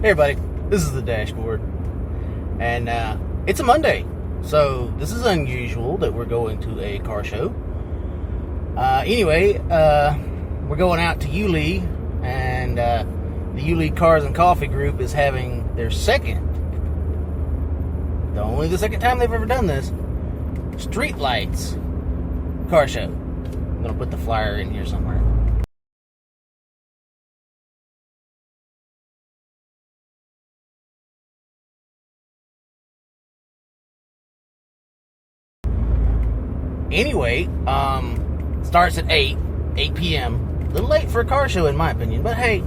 Hey everybody, this is the dashboard, and it's a Monday, so this is unusual that we're going to a car show. Anyway, we're going out to Yulee, and the Yulee Cars and Coffee group is having their only the second time they've ever done this, Streetlights car show. I'm gonna put the flyer in here somewhere. Anyway, starts at 8 p.m. A little late for a car show in my opinion, but hey,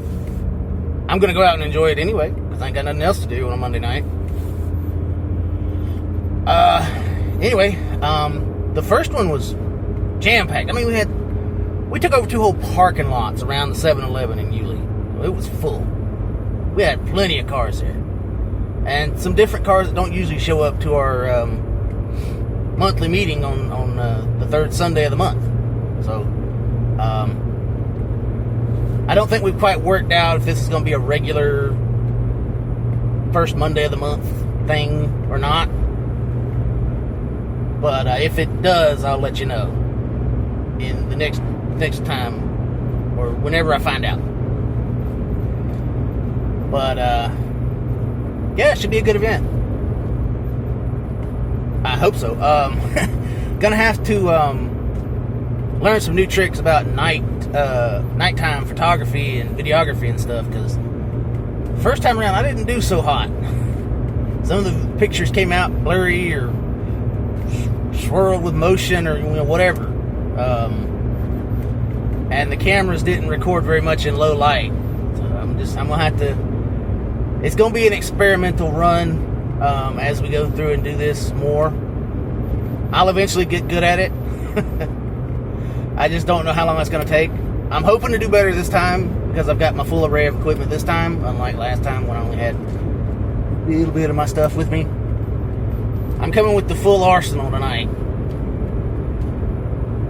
I'm gonna go out and enjoy it anyway, because I ain't got nothing else to do on a Monday night. Anyway, the first one was jam-packed. I mean, we took over 2 whole parking lots around the 7-Eleven in Yulee. It was full. We had plenty of cars there. And some different cars that don't usually show up to our, monthly meeting on the third Sunday of the month. So I don't think we've quite worked out if this is going to be a regular first Monday of the month thing or not, but if it does, I'll let you know in the next time or whenever I find out. But yeah, it should be a good event. I hope so. Gonna have to learn some new tricks about nighttime photography and videography and stuff, because first time around I didn't do so hot. Some of the pictures came out blurry or swirled with motion or whatever, and the cameras didn't record very much in low light. So I'm gonna have to. It's gonna be an experimental run. As we go through and do this more, I'll eventually get good at it. I just don't know how long that's going to take. I'm hoping to do better this time, because I've got my full array of equipment this time, unlike last time when I only had a little bit of my stuff with me. I'm coming with the full arsenal tonight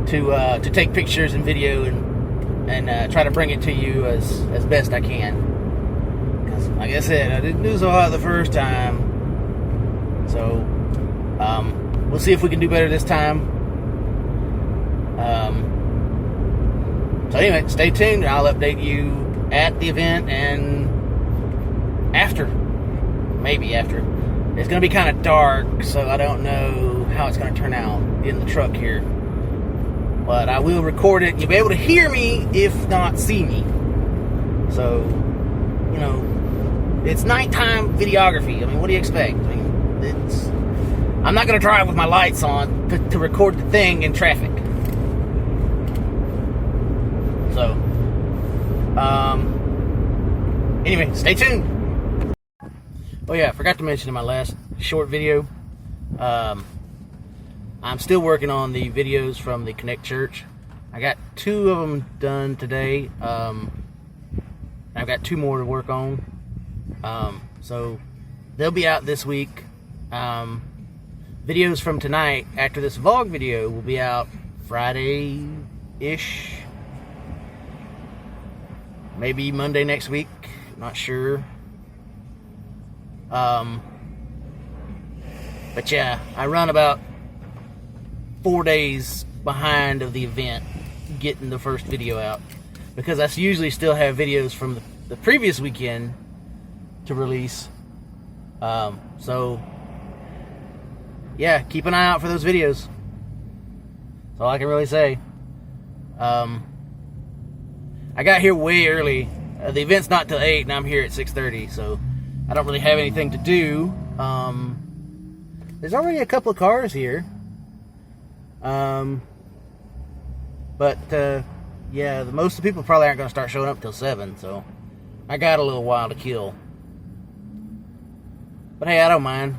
to take pictures and video and try to bring it to you as best I can. Because, like I said, I didn't do so hot the first time. So, we'll see if we can do better this time. So anyway, stay tuned. I'll update you at the event and after. Maybe after. It's going to be kind of dark, so I don't know how it's going to turn out in the truck here. But I will record it. You'll be able to hear me, if not see me. So, it's nighttime videography. I mean, what do you expect? I mean, I'm not going to drive with my lights on to record the thing in traffic. So, anyway, stay tuned. Oh yeah, I forgot to mention in my last short video, I'm still working on the videos from the Connect Church. I got 2 of them done today. I've got 2 more to work on. So they'll be out this week. Videos from tonight after this vlog video will be out Friday-ish, maybe Monday next week, not sure. But yeah, I run about 4 days behind of the event getting the first video out, because I usually still have videos from the previous weekend to release. So yeah, keep an eye out for those videos. That's all I can really say. I got here way early. The event's not till 8 and I'm here at 6:30, so I don't really have anything to do. There's already a couple of cars here. But yeah, most of the people probably aren't going to start showing up till 7, so I got a little while to kill. But hey, I don't mind.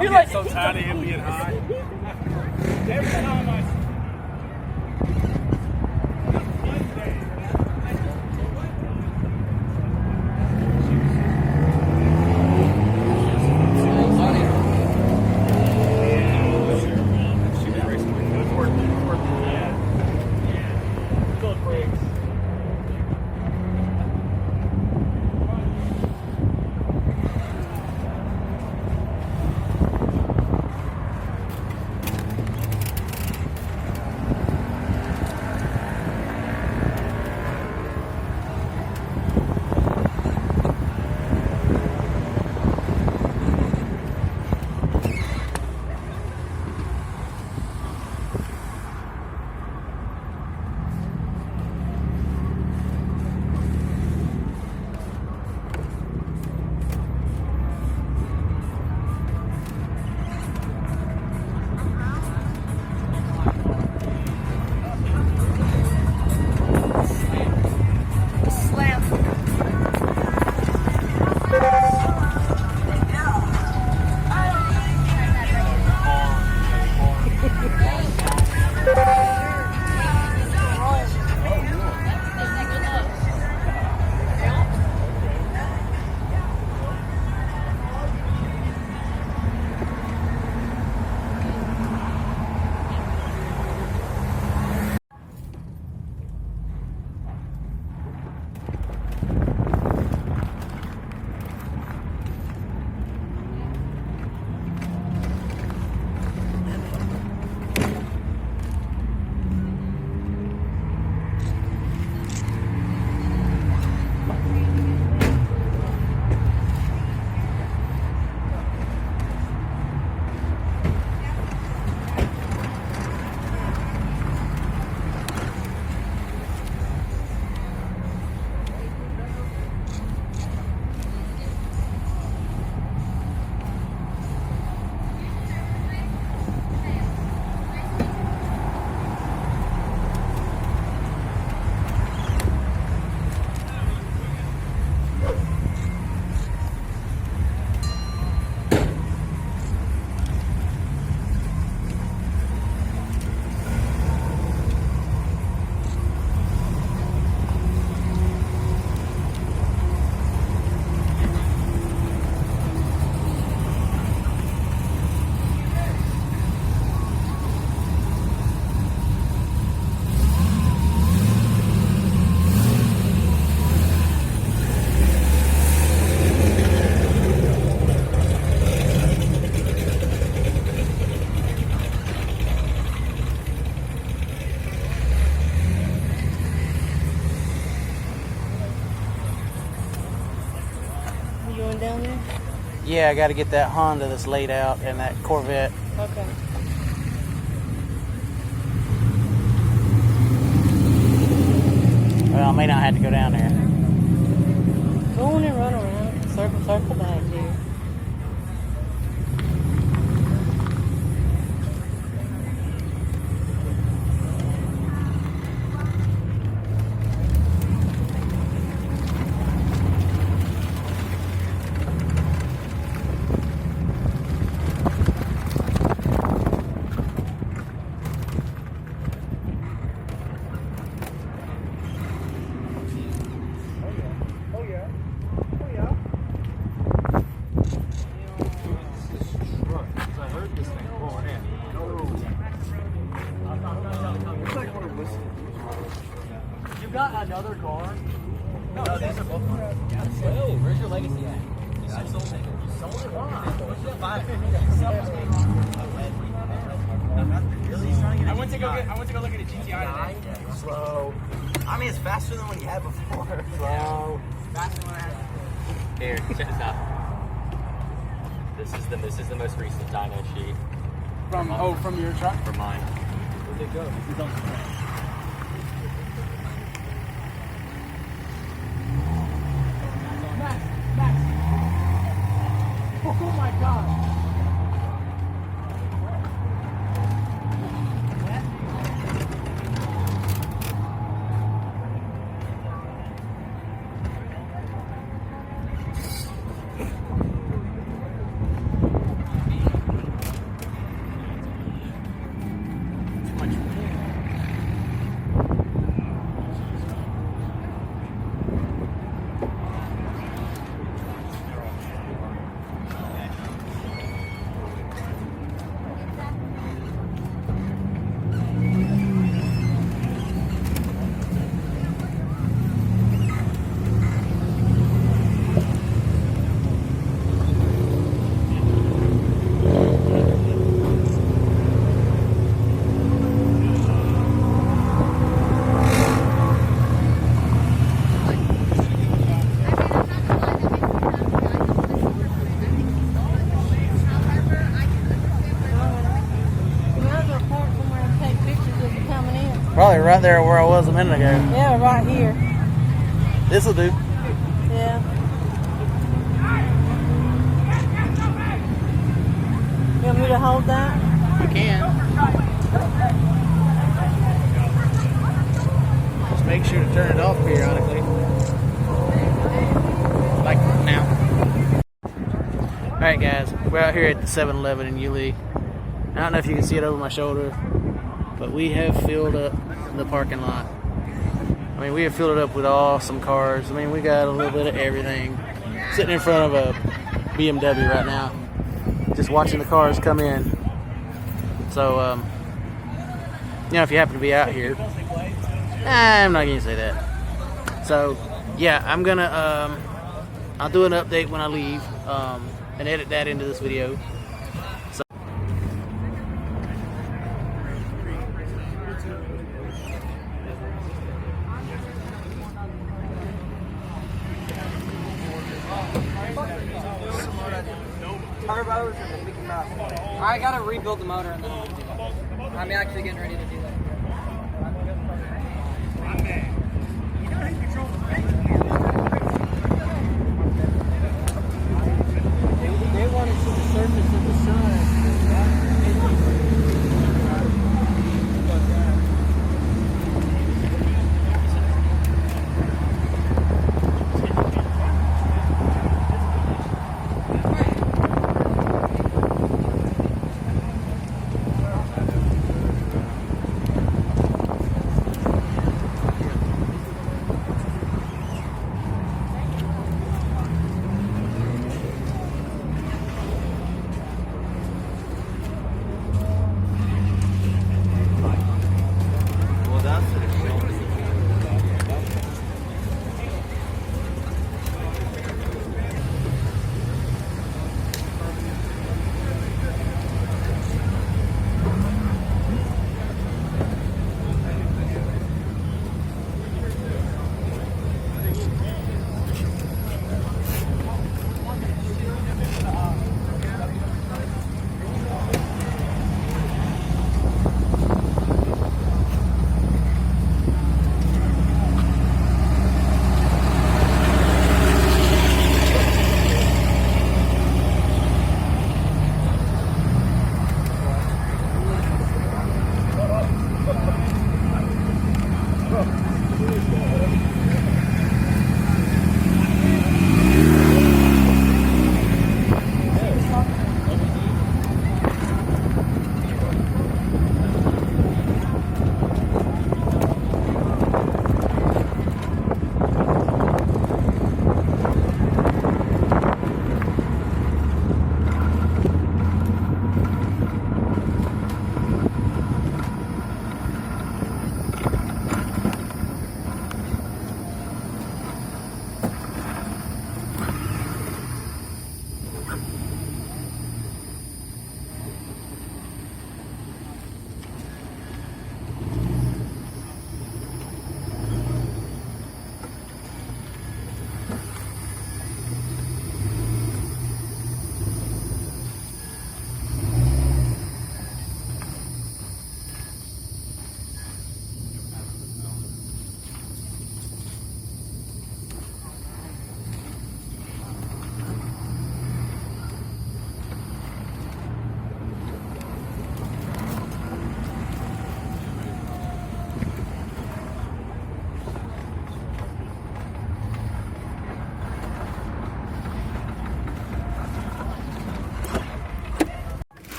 You're like so tiny and being high. Every time I going down there? Yeah, I got to get that Honda that's laid out and that Corvette. Okay. Well, I may not have to go down there. Go on and run around. Circle back, dear. You got another car? No, these are both mine. Oh, where's your legacy at? I sold it. You sold it? Why? I went to go look at a GTI today. Slow. I mean, it's faster than what you had before. Slow. Faster than what I had. Here, check this out. This is the most recent dyno sheet From your truck? for mine. Where'd it go? This is on the front. Max. Oh my God. Probably right there where I was a minute ago. Yeah, right here. This'll do. Yeah. You want me to hold that? You can. Just make sure to turn it off periodically. Like now. Alright guys, we're out here at the 7-Eleven in Yulee. I don't know if you can see it over my shoulder, but we have filled up the parking lot. I mean, we have filled it up with awesome cars. I mean, we got a little bit of everything. Sitting in front of a BMW right now, just watching the cars come in. So, you know, if you happen to be out here, I'm not gonna say that. So, yeah, I'm gonna, I'll do an update when I leave, and edit that into this video. So. Turbos and the Mickey Mouse. I gotta rebuild the motor and then I'll do that. I'm actually getting ready to do that. They want to see the surface of the sun.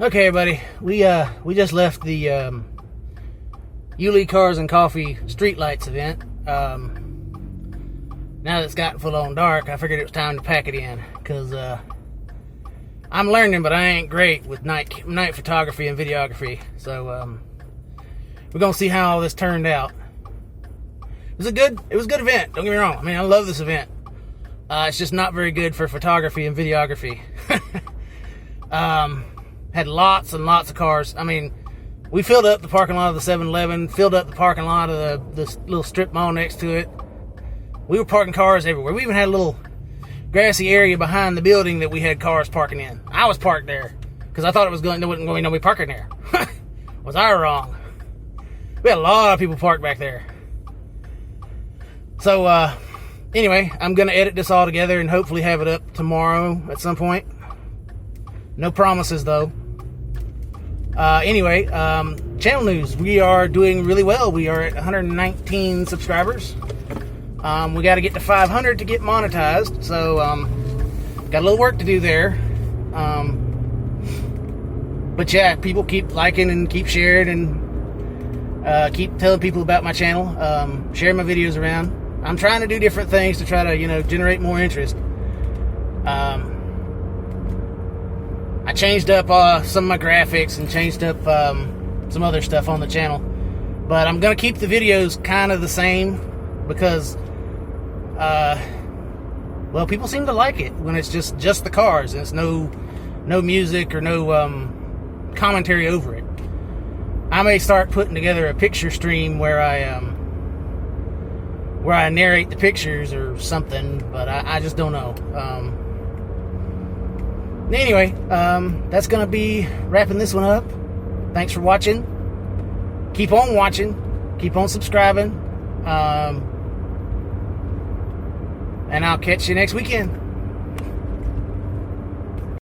Okay, everybody, we just left the Yulee Cars and Coffee Streetlights event. Now that it's gotten full on dark, I figured it was time to pack it in, because I'm learning, but I ain't great with night photography and videography. So we're gonna see how all this turned out. It was a good event. Don't get me wrong. I mean, I love this event. It's just not very good for photography and videography. Had lots and lots of cars. I mean, we filled up the parking lot of the 7-Eleven, filled up the parking lot of the little strip mall next to it. We were parking cars everywhere. We even had a little grassy area behind the building that we had cars parking in. I was parked there because I thought there wasn't going to be nobody parking there. Was I wrong? We had a lot of people parked back there. So, anyway, I'm going to edit this all together and hopefully have it up tomorrow at some point. No promises, though. Anyway, channel news. We are doing really well. We are at 119 subscribers. We got to get to 500 to get monetized. So, got a little work to do there. But yeah, people keep liking and keep sharing and keep telling people about my channel. Share my videos around. I'm trying to do different things to try to, generate more interest. I changed up some of my graphics and changed up some other stuff on the channel. But I'm going to keep the videos kind of the same because, well, people seem to like it when it's just the cars and it's no music or no commentary over it. I may start putting together a picture stream where I narrate the pictures or something, but I just don't know. Anyway, that's going to be wrapping this one up. Thanks for watching. Keep on watching. Keep on subscribing. And I'll catch you next weekend.